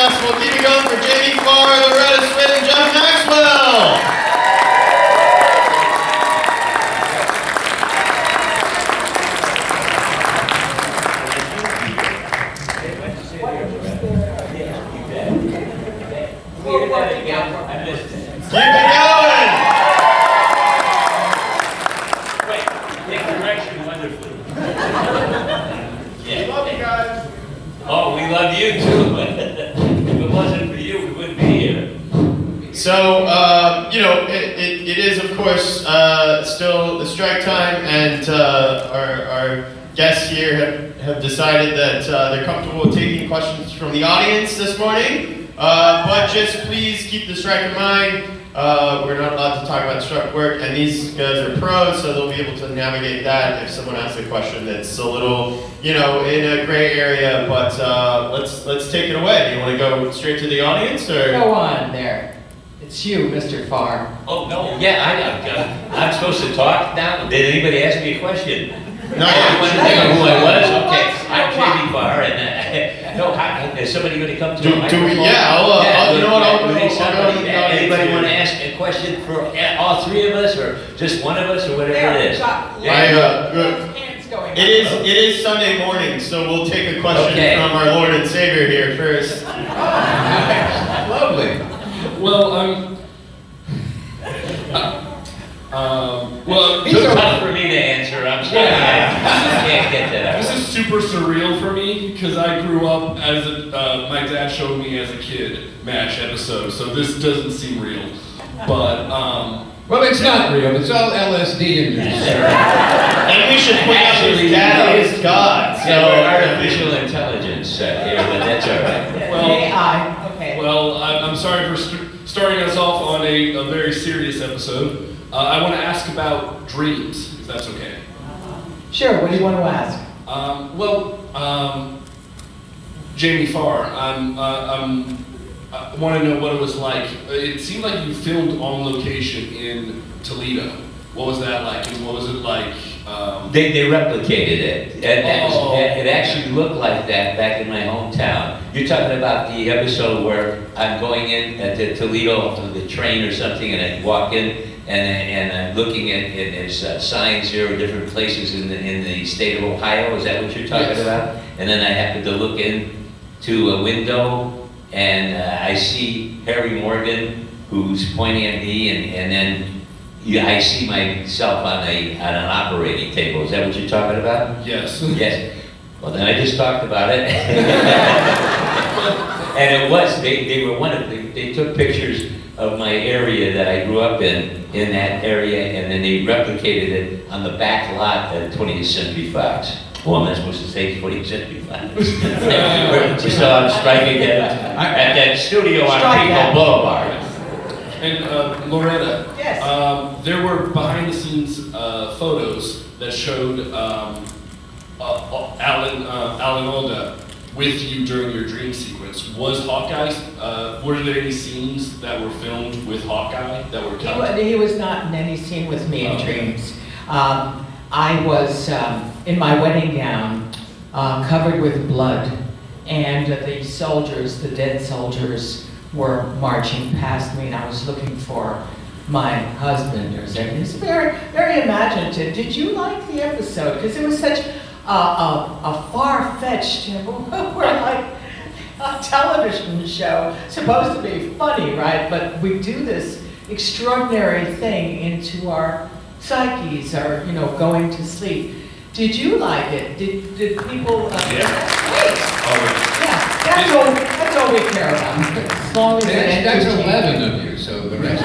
Festival. Keep it going for Jamie Farr, Loretta Swit, and Jeff Maxwell. Keep it going! Wait, take direction wonderfully. We love you guys. Oh, we love you too. If it wasn't for you, we wouldn't be here. So, it is, of course, still the strike time, and our guests here have decided that they're comfortable with taking questions from the audience this morning. But just please keep the strike in mind. We're not allowed to talk about strike work, and these guys are pros, so they'll be able to navigate that if someone asks a question that's a little, in a gray area. But let's take it away. Do you want to go straight to the audience, or go on there? It's you, Mr. Farr. Oh, no, yeah, I'm supposed to talk now? Did anybody ask me a question? No. You want to know who I was? Okay, I'm Jamie Farr, and is somebody going to come to the microphone? Anybody want to ask a question for all three of us, or just one of us, or whatever it is? It is Sunday morning, so we'll take a question from our Lord and Savior here first. Lovely. Well, Too tough for me to answer. I'm sorry. I can't get that out. This is super surreal for me because I grew up as my dad showed me as a kid MASH episodes, so this doesn't seem real. But well, it's not real. It's all LSD in there. And we should point out his dad is God. So artificial intelligence here, but that's all right. Well, I'm sorry for starting us off on a very serious episode. I want to ask about dreams, if that's okay. Sure, what do you want to ask? Jamie Farr, I want to know what it was like. It seemed like you filmed on location in Toledo. What was that like? And what was it like? They replicated it. It actually looked like that back in my hometown. You're talking about the episode where I'm going in to Toledo on the train or something, and I walk in, and I'm looking at there's signs here of different places in the state of Ohio. Is that what you're talking about? And then I happen to look into a window, and I see Harry Morgan, who's pointing at me, and then I see myself on an operating table. Is that what you're talking about? Yes. Yes. Well, then I just talked about it. And it was, they were they took pictures of my area that I grew up in that area, and then they replicated it on the back lot at 20th Century Fox. Well, I'm not supposed to say 20th Century Fox. So I'm striking at that studio on People Boulevard. And Loretta, yes. There were behind-the-scenes photos that showed Alan Alda with you during your dream sequence. Was Hawkeye, were there any scenes that were filmed with Hawkeye that were cut? He was not in any scene with me in dreams. I was in my wedding gown, covered with blood, and the soldiers, the dead soldiers, were marching past me, and I was looking for my husband or something. It was very, very imaginative. Did you like the episode? Because it was such a far-fetched, we're like a television show, supposed to be funny, right? But we do this extraordinary thing into our psyches, or going to sleep. Did you like it? Did people? That's all we care about. As long as that's 11 of you, so the rest.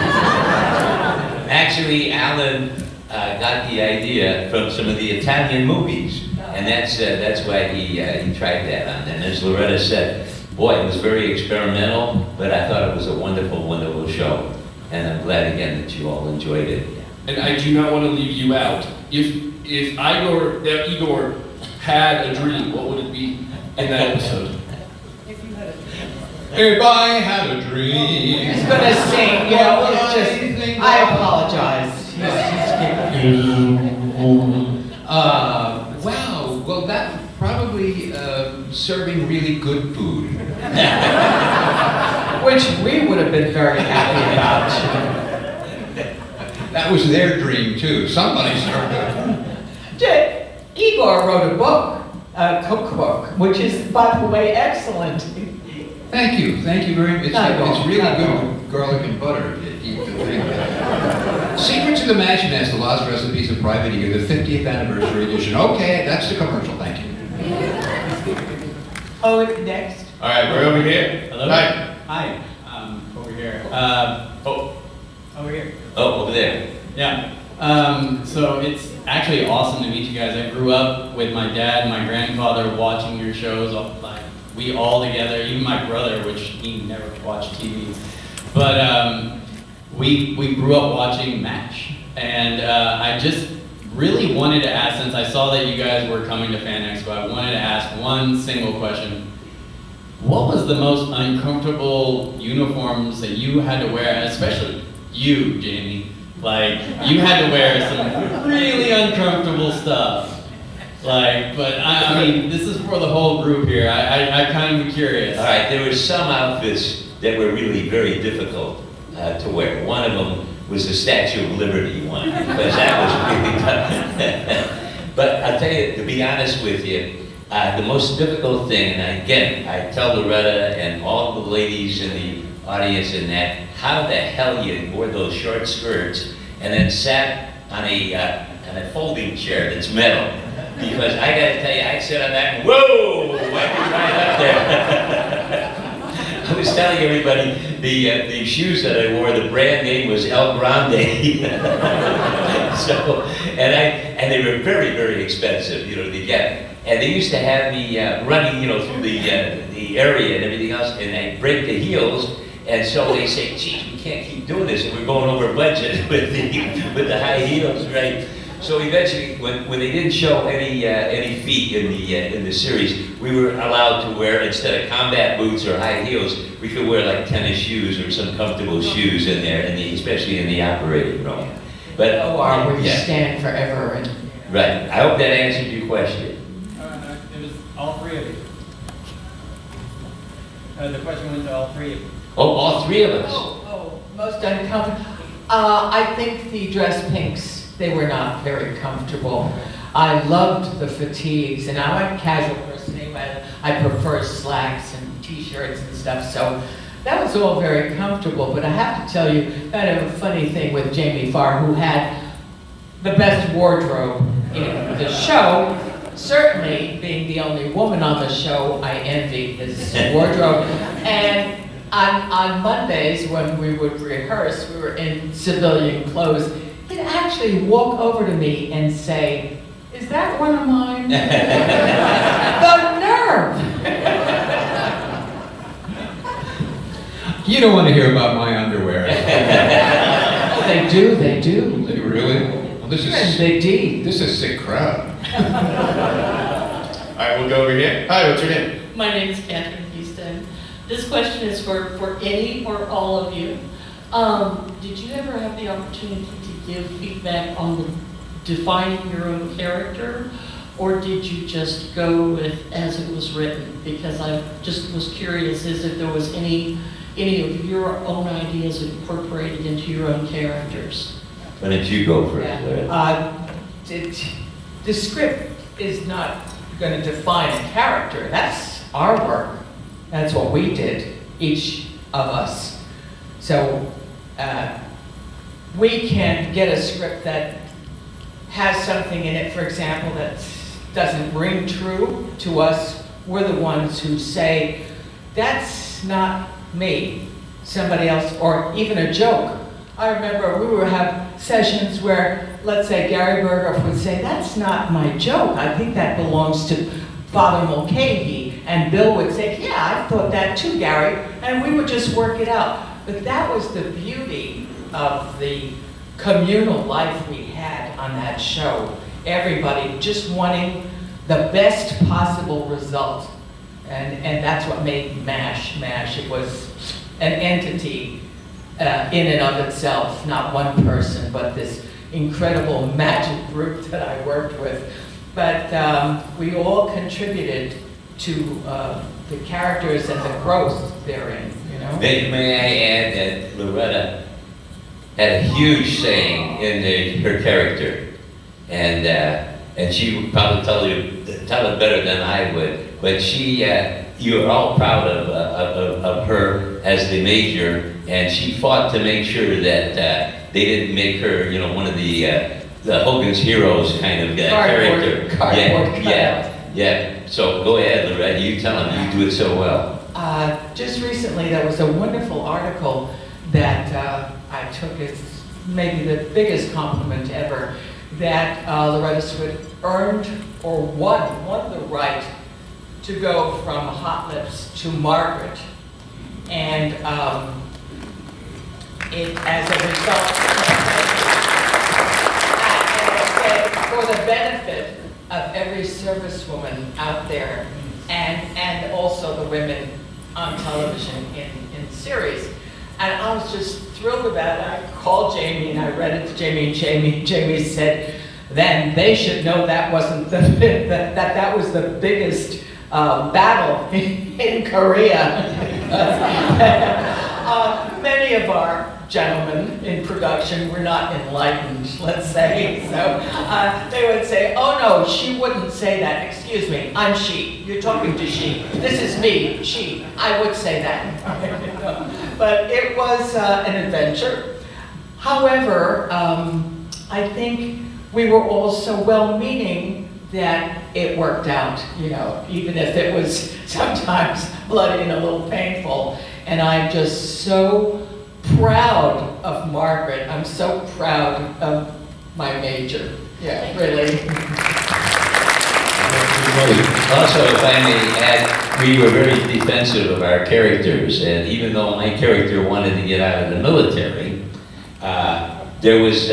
Actually, Alan got the idea from some of the Italian movies, and that's why he tried that on. And as Loretta said, boy, it was very experimental, but I thought it was a wonderful, wonderful show, and I'm glad again that you all enjoyed it. And I do not want to leave you out. If Igor had a dream, what would it be in that episode? If I had a dream. He's gonna sing, it's just, I apologize. Wow, well that probably Usually serving really good food. Which we would have been very happy about. That was their dream too. Somebody served good. Igor wrote a book, a cookbook, which is, by the way, excellent. Thank you very much. It's really Not good at all. with garlic and butter. To eat the thing. Secrets of the Magic Nest, the Lost Recipes of Private Ear, the 50th anniversary edition. Okay, that's the commercial. Thank you. Oh, next. All right, we're over here. Hello? Hi. Hi, over here. Over here. Oh, over there. Yeah. So it's actually awesome to meet you guys. I grew up with my dad and my grandfather watching your shows, like we all together, even my brother, which he never watched TV. But we grew up watching MASH. And I just really wanted to ask, since I saw that you guys were coming to Fan Expo, I wanted to ask one single question. What was the most uncomfortable uniforms that you had to wear, especially you, Jamie? Like, you had to wear some really uncomfortable stuff. Like, but I mean, this is for the whole group here. I kind of curious. All right, there were some outfits that were really very difficult to wear. One of them was the Statue of Liberty one, because that was really tough. But I'll tell you, to be honest with you, the most difficult thing, and again, I tell Loretta and all the ladies in the audience in that, how the hell you wore those short skirts and then sat on a folding chair that's metal. Because I gotta tell you, I'd sit on that and whoa, I could ride up there. I was telling everybody, the shoes that I wore, the brand name was El Grande. So, and they were very, very expensive, you know, to get. And they used to have me running, you know, through the area and everything else, and I'd break the heels. And so they say, geez, we can't keep doing this, and we're going over budget with the high heels, right? So eventually, when they didn't show any feet in the series, we were allowed to wear, instead of combat boots or high heels, we could wear like tennis shoes or some comfortable shoes in there, especially in the operating room. But Where you yeah, stand forever. And right. I hope that answered your question. It was all three of you. The question went to all three of you. Oh, all three of us. Most uncomfortable. I think the dress pinks, they were not very comfortable. I loved the fatigues, and I'm a casual person anyway. I prefer slacks and t-shirts and stuff, so that was all very comfortable. But I have to tell you, kind of a funny thing with Jamie Farr, who had the best wardrobe in the show. Certainly, being the only woman on the show, I envy his wardrobe. And on Mondays, when we would rehearse, we were in civilian clothes, he'd actually walk over to me and say, "Is that one of mine?" The nerve! You don't want to hear about my underwear. Oh, they do. Really? Well, this You're in is Big D. this is a sick crowd. All right, we'll go over here. Hi, what's your name? My name is Catherine Houston. This question is for any or all of you. Did you ever have the opportunity to give feedback on defining your own character, or did you just go with as it was written? Because I just was curious as if there was any of your own ideas incorporated into your own characters. Why don't you go first? The script is not going to define a character. That's our work. That's what we did, each of us. So we can get a script that has something in it, for example, that doesn't ring true to us. We're the ones who say, that's not me, somebody else, or even a joke. I remember we would have sessions where, let's say, Gary Berghoff would say, that's not my joke. I think that belongs to Father Mulcahy. And Bill would say, yeah, I thought that too, Gary. And we would just work it out. But that was the beauty of the communal life we had on that show. Everybody just wanting the best possible result. And that's what made MASH MASH. It was an entity in and of itself, not one person, but this incredible magic group that I worked with. but we all contributed to the characters and the growth therein, you know? May I add that Loretta had a huge saying in her character, and she would probably tell it better than I would. But you are all proud of her as the major, and she fought to make sure that they didn't make her, you know, one of the Hogan's Heroes kind of character. Cardboard Yeah. So go ahead, Loretta. You tell them you do it so well. Just recently, there was a wonderful article that I took as maybe the biggest compliment ever, that Loretta Swit earned or won the right to go from Hot Lips to Margaret. And as a result, for the benefit of every servicewoman out there, and also the women on television in series. And I was just thrilled about it. I called Jamie and I read it to Jamie, and Jamie said, then they should know that wasn't that was the biggest battle in Korea. Many of our gentlemen in production were not enlightened, let's say. So they would say, oh no, she wouldn't say that. Excuse me, I'm she. You're talking to she. This is me, she. I would say that. But it was an adventure. However, I think we were all so well-meaning that it worked out, you know, even if it was sometimes bloody and a little painful. And I'm just so proud of Margaret. I'm so proud of my major. Yeah, really. Also, if I may add, we were very defensive of our characters, and even though my character wanted to get out of the military, there was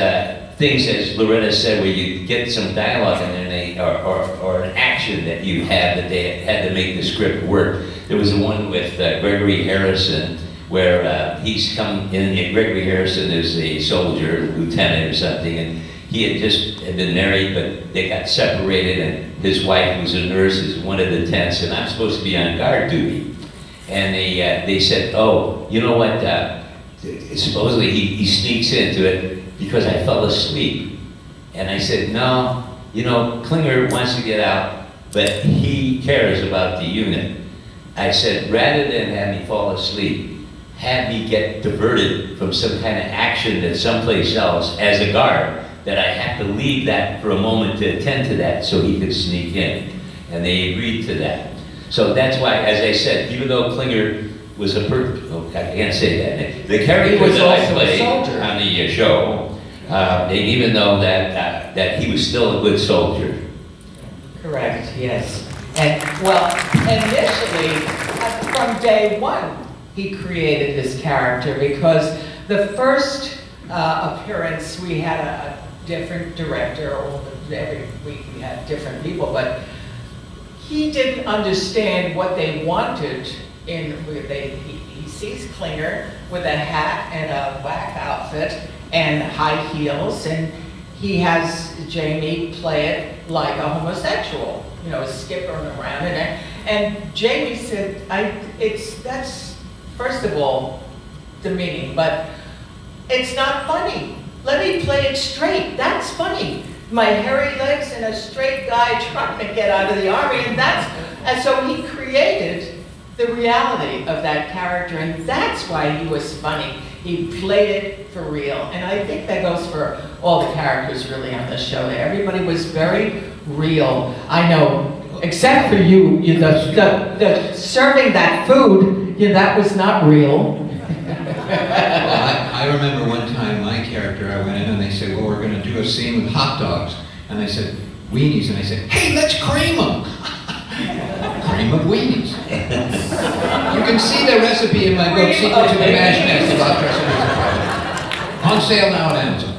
things, as Loretta said, where you get some dialogue in there, or an action that you had that they had to make the script work. There was the one with Gregory Harrison, where he's come in. Gregory Harrison is a soldier, lieutenant or something, and he had been married, but they got separated, and his wife was a nurse in one of the tents, and I'm supposed to be on guard duty. And they said, oh, you know what, supposedly he sneaks into it because I fell asleep. And I said, no, you know, Klinger wants to get out, but he cares about the unit. I said, rather than have me fall asleep, have me get diverted from some kind of action that's someplace else as a guard, that I have to leave that for a moment to attend to that so he could sneak in. And they agreed to that. So that's why, as I said, even though Klinger was I can't say that. The character that I played on the show, and even though that he was still a good soldier. Correct, yes. And well, initially, from day one, he created this character, because the first appearance, we had a different director, or every week we had different people, but he didn't understand what they wanted he sees Klinger with a hat and a black outfit and high heels, and he has Jamie play it like a homosexual, you know, skippering around. And Jamie said, that's first of all demeaning, but it's not funny. Let me play it straight. That's funny. My hairy legs and a straight guy trying to get out of the army, and so he created the reality of that character, and that's why he was funny. He played it for real, and I think that goes for all the characters really on the show. Everybody was very real. I know, except for you, the serving that food, that was not real. Well, I remember one time my character, I went in and they said, well, we're going to do a scene with hot dogs. And I said, weenies. And I said, hey, let's cream them. Cream of weenies. You can see the recipe in my book, Secrets of the Mash about dressing as a private. On sale now at Amazon.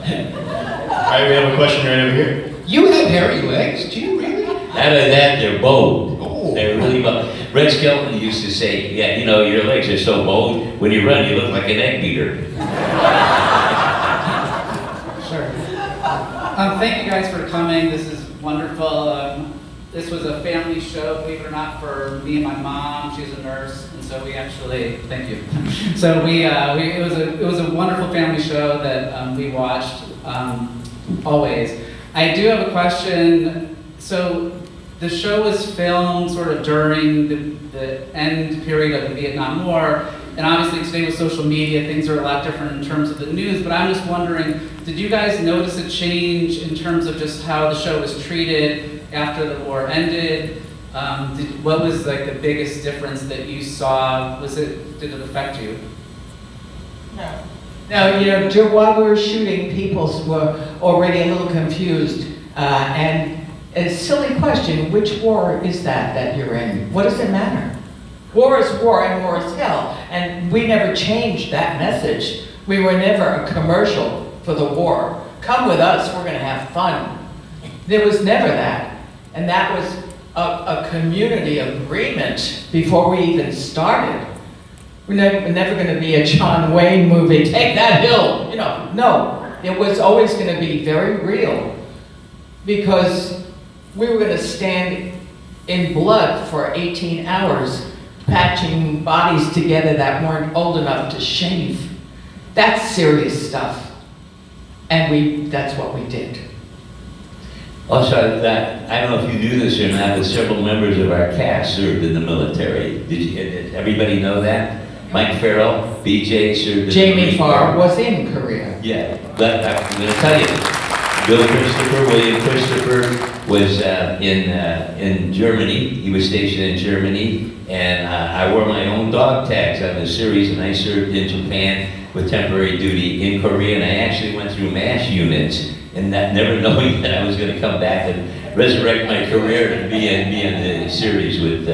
All right, we have a question right over here. You have hairy legs? Do you really? Out of that, they're bold. Oh. They're really bold. Red Skelton used to say, yeah, you know, your legs are so bold, when you run, you look like an egg beater. Sure. Thank you guys for coming. This is wonderful. This was a family show, believe it or not, for me and my mom. She's a nurse, and so we actually, thank you. So it was a wonderful family show that we watched always. I do have a question. So the show was filmed sort of during the end period of the Vietnam War, and obviously today with social media, things are a lot different in terms of the news, but I'm just wondering, did you guys notice a change in terms of just how the show was treated after the war ended? What was like the biggest difference that you saw? Did it affect you? No. No, you know, while we were shooting, people were already a little confused. And a silly question, which war is that you're in? What does it matter? War is war and war is hell. And we never changed that message. We were never a commercial for the war. Come with us, we're gonna have fun. There was never that. And that was a community agreement before we even started. We're never gonna be a John Wayne movie, take that hill, you know. No, it was always gonna be very real because we were gonna stand in blood for 18 hours patching bodies together that weren't old enough to shave. That's serious stuff. And that's what we did. Also, I don't know if you knew this or not, but several members of our cast served in the military. Did everybody know that? Mike Farrell, BJ served in the Jamie Marine Farr Corps. was in Korea. Yeah, but I'm going to tell you, William Christopher was in Germany. He was stationed in Germany, and I wore my own dog tags on the series, and I served in Japan with temporary duty in Korea, and I actually went through MASH units, and never knowing that I was going to come back and resurrect my career and be in the series with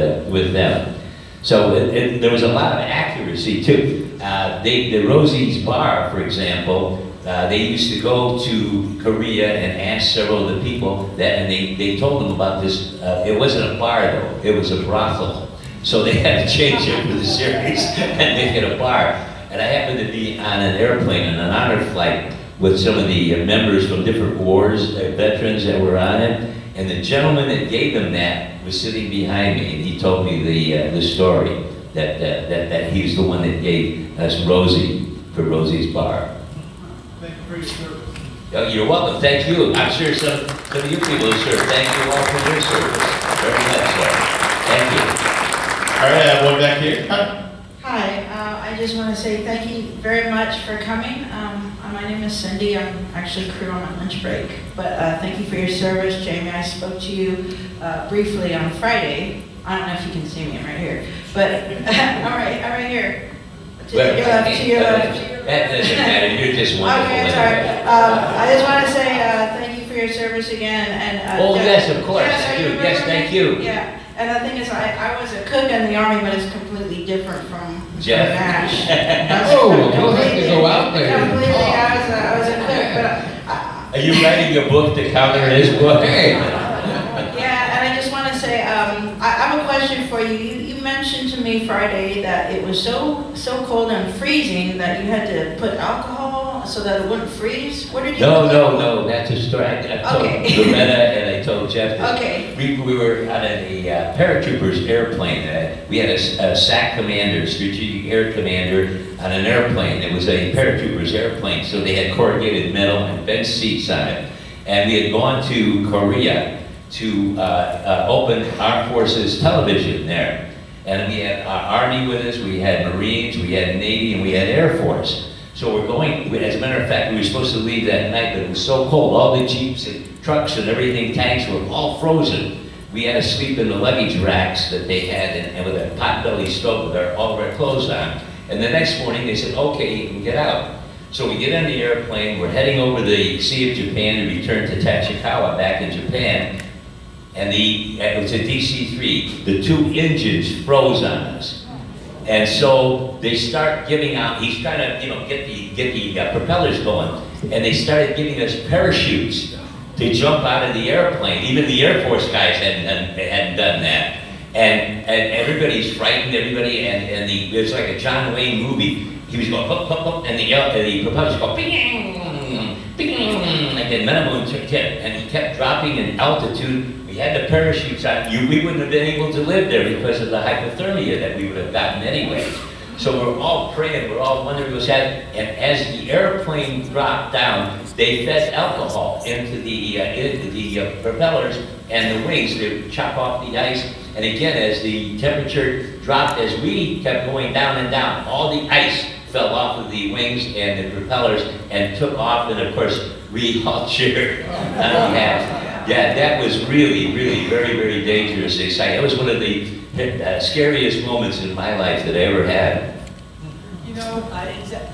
them. So there was a lot of accuracy too. The Rosie's Bar, for example, they used to go to Korea and ask several of the people that, and they told them about this. It wasn't a bar though; it was a brothel. So they had to change it for the series and make it a bar. And I happened to be on an airplane, on an honor flight, with some of the members from different wars, veterans that were on it. And the gentleman that gave them that was sitting behind me, and he told me the story that he's the one that gave us Rosie for Rosie's Bar. Thank you for your service. Oh, you're welcome. Thank you. I'm sure some of you people have served. Thank you all for your service. Very much so. Thank you. All right, I have one back here. Hi, I just want to say thank you very much for coming. My name is Cindy. I'm actually crew on my lunch break. But thank you for your service. Jamie, I spoke to you briefly on Friday. I don't know if you can see me, I'm right here. But I'm right here. To your left. That doesn't matter. You're just wonderful. Okay, sorry. I just want to say thank you for your service again. And Oh, yes, of course. Yes, I do. remember Yes, me? thank you. Yeah. And the thing is, I was a cook in the Army, but it's completely different from Jeff. MASH. Oh, you'll have to go out there. Completely, I was a cook, but Are you writing a book to counter his book? yeah, and I just want to say, I have a question for you. You mentioned to me Friday that it was so cold and freezing that you had to put alcohol so that it wouldn't freeze. What did you do? No, that's a story. I told Okay. Loretta and I told Jeff this. Okay. We were on a paratroopers airplane. We had a SAC commander, strategic air commander, on an airplane. It was a paratroopers airplane, so they had corrugated metal and bench seats on it. And we had gone to Korea to open Armed Forces television there. And we had our Army with us, we had Marines, we had Navy, and we had Air Force. So we're going, as a matter of fact, we were supposed to leave that night, but it was so cold. All the jeeps and trucks and everything, tanks were all frozen. We had to sleep in the luggage racks that they had, and with a potbelly stove with all of our clothes on. And the next morning they said, okay, you can get out. So we get on the airplane, we're heading over the Sea of Japan to return to Tachikawa back in Japan. And it was a DC-3, the two engines froze on us. And so they start giving out, he's trying to, get the propellers going, and they started giving us parachutes to jump out of the airplane. Even the Air Force guys hadn't done that. And everybody's frightened, everybody, and it was like a John Wayne movie. He was going, hup, hup, hup, and the propellers go, bing, bing, like and minimum and he kept dropping in altitude. We had the parachutes on. We wouldn't have been able to live there because of the hypothermia that we would have gotten anyway. So we're all praying, we're all wondering what's happening. And as the airplane dropped down, they fed alcohol into the propellers and the wings to chop off the ice. And again, as the temperature dropped, as we kept going down and down, all the ice fell off of the wings and the propellers and took off. And of course, we all cheered. Yeah, that was really, really very, very dangerous, exciting. That was one of the scariest moments in my life that I ever had. You know,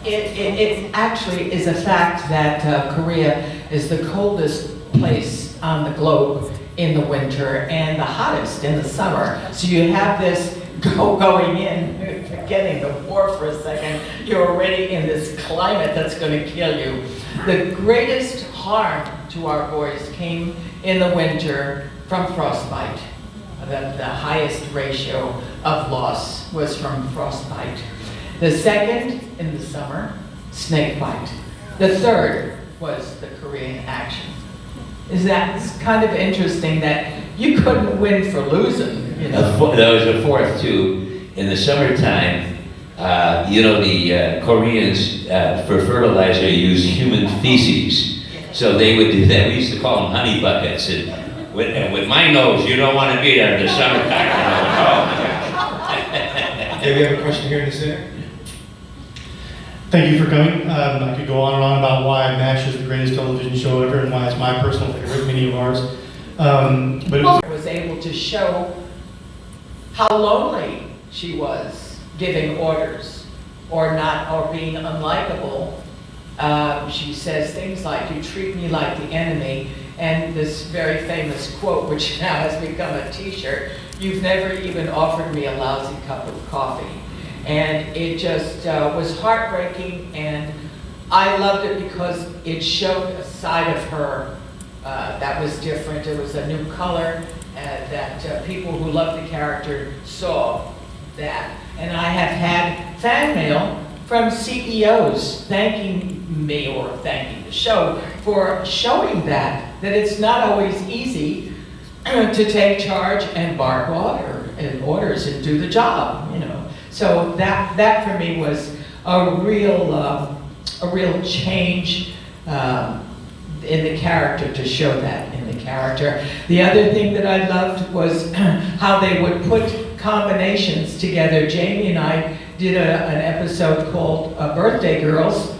it actually is a fact that Korea is the coldest place on the globe in the winter and the hottest in the summer. So you have this going in, forgetting the war for a second, you're already in this climate that's going to kill you. The greatest harm to our boys came in the winter from frostbite. The highest ratio of loss was from frostbite. The second, in the summer, snake bite. The third was the Korean action. Is that kind of interesting that you couldn't win for losing, you know? There was a fourth too. In the summertime, you know, the Koreans for fertilizer use human feces. So they would do that. We used to call them honey buckets. And with my nose, you don't want to be there in the summertime. Okay, we have a question here in the center. Thank you for coming. I could go on and on about why MASH is the greatest television show ever and why it's my personal favorite, many of ours. But it was able to show how lonely she was giving orders or not, or being unlikable. She says things like, "You treat me like the enemy," and this very famous quote, which now has become a t-shirt, "You've never even offered me a lousy cup of coffee." And it just was heartbreaking, and I loved it because it showed a side of her that was different. It was a new color that people who loved the character saw that. And I have had fan mail from CEOs thanking me or thanking the show for showing that it's not always easy to take charge and bark orders and do the job, you know. So that for me was a real change in the character, to show that in the character. The other thing that I loved was how they would put combinations together. Jamie and I did an episode called Birthday Girls,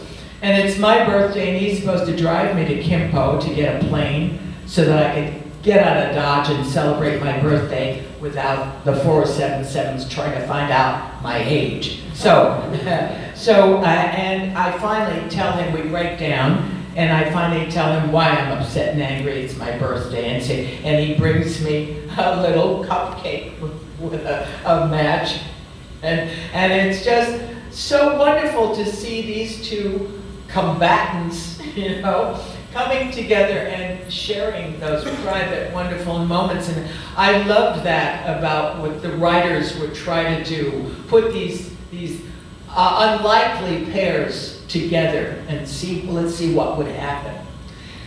and it's my birthday, and he's supposed to drive me to Kimpo to get a plane so that I could get out of Dodge and celebrate my birthday without the 477s trying to find out my age. And I finally tell him, we break down, and I finally tell him why I'm upset and angry. It's my birthday, and he brings me a little cupcake with a match, and it's just so wonderful to see these two combatants, you know, coming together and sharing those private, wonderful moments. And I loved that about what the writers would try to do, put these unlikely pairs together and let's see what would happen.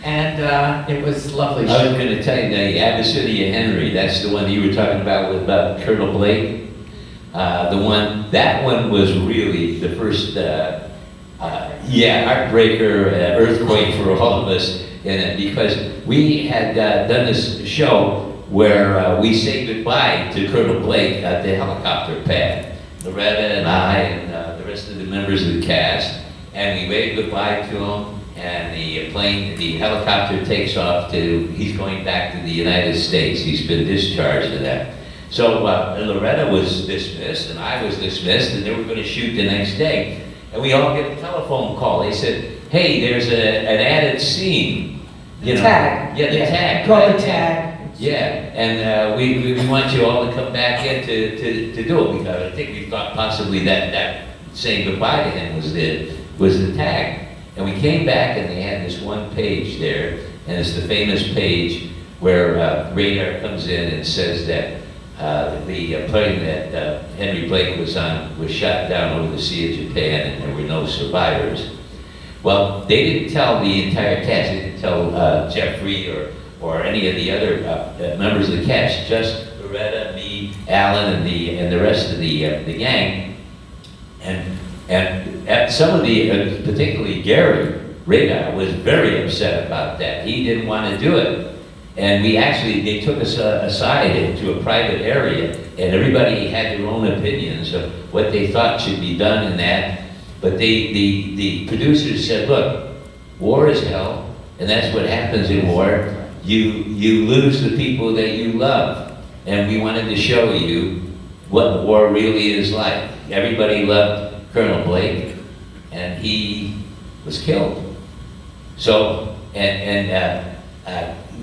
And it was lovely. I was going to tell you, the Abyssinia Henry, that's the one you were talking about with Colonel Blake. That one was really the first, heartbreaker, earthquake for all of us in it, because we had done this show where we say goodbye to Colonel Blake at the helicopter pad. Loretta and I and the rest of the members of the cast, and we waved goodbye to him, and the helicopter takes off he's going back to the United States. He's been discharged of that. So Loretta was dismissed, and I was dismissed, and they were going to shoot the next day. And we all get a telephone call. They said, "Hey, there's an added scene." You know, tag. Yeah, the tag. Call the tag. Yeah, and we want you all to come back in to do it, because I think we thought possibly that saying goodbye to him was the tag. And we came back, and they had this one page there, and it's the famous page where radar comes in and says that the plane that Henry Blake was on was shot down over the Sea of Japan, and there were no survivors. Well, they didn't tell the entire cast. They didn't tell Jeffrey or any of the other members of the cast. Just Loretta, me, Alan, and the rest of the gang. And some of the, particularly Gary Radar, was very upset about that. He didn't want to do it. And they took us aside into a private area, and everybody had their own opinions of what they thought should be done in that. But the producers said, look, war is hell, and that's what happens in war. You lose the people that you love. And we wanted to show you what war really is like. Everybody loved Colonel Blake, and he was killed. So, we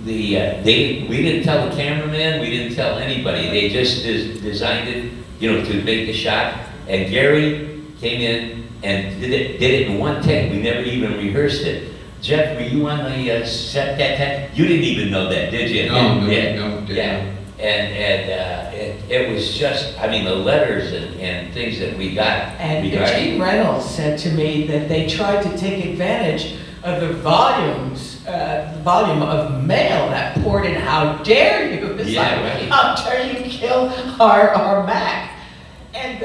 didn't tell the cameraman, we didn't tell anybody. They just designed it, to make the shot. And Gary came in and did it in one take. We never even rehearsed it. Jeff, were you on the set that time? You didn't even know that, did you? No, Yeah. didn't. And it was just, the letters and things that we got. And Gene Reynolds said to me that they tried to take advantage of the volume of mail that poured in. How dare you? It's Right. How dare you kill our Mac? And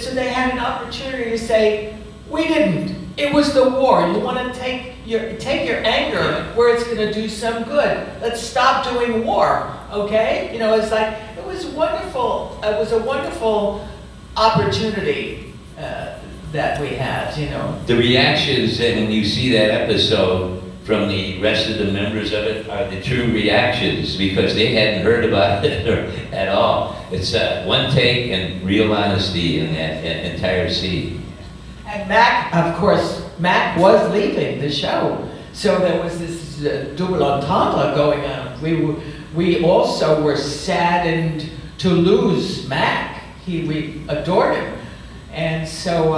so they had an opportunity to say, we didn't. It was the war. You want to take your anger where it's going to do some good. Let's stop doing war, okay? It's like, it was wonderful. It was a wonderful opportunity that we had, The reactions, and when you see that episode from the rest of the members of it, are the true reactions, because they hadn't heard about it at all. It's one take and real honesty in that entire scene. And Mac, of course, Mac was leaving the show. So there was this double entendre going on. We also were saddened to lose Mac. We adored him. And so,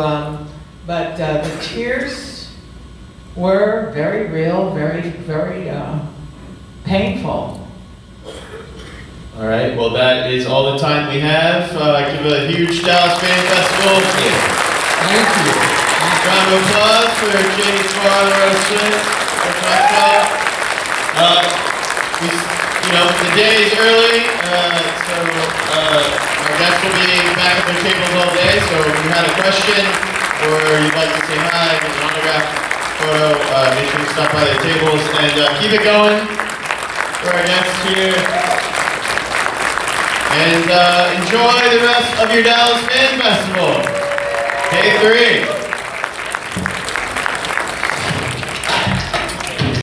but the tears were very real, very, very painful. All right, well, that is all the time we have. Give a huge Dallas Fan Festival. Thank you. Round of applause for Jamie Farr, Loretta Swit, Jeff Maxwell. The day is early, so our guests will be back at their tables all day. So if you had a question or you'd like to say hi, get an autograph photo, make sure to stop by their tables and keep it going for our guests here. And enjoy the rest of your Dallas Fan Festival. K3.